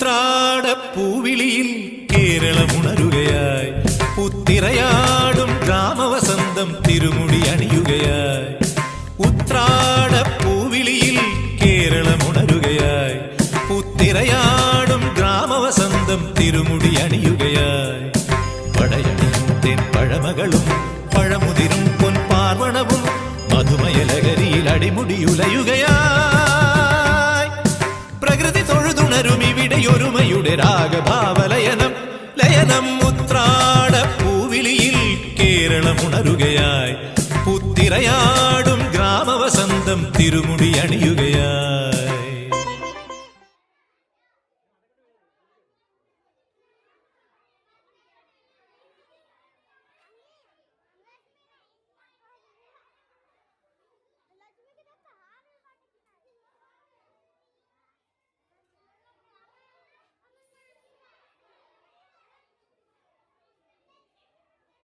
ഉത്രാടപ്പൂവിളിയിൽ കേരളമുണരുകയായി പുത്തിരയാടും ഗ്രാമവസന്തം തിരുമുടി അണിയുകയായി ഉത്രാടപ്പൂവിളിയിൽ കേരളമുണരുകയായി പുത്തിരയാടും ഗ്രാമവസന്തം തിരുമുടി അണിയുകയായി പടയണിയും then പഴമകളും പഴമുതിരും പൊൻപാർവണവും മധുമയലകരിയിൽ അടിമുടിയുലയുകയായി പ്രകൃതി തൊഴുതുണരും ഇവിടെയൊരുമയുടെ രാഗഭാവലയനം ലയനം ഉത്രാടപ്പൂവിളിയിൽ കേരളമുണരുകയായി പുത്തിരയാടും ഗ്രാമവസന്തം തിരുമുടി അണിയുകയായി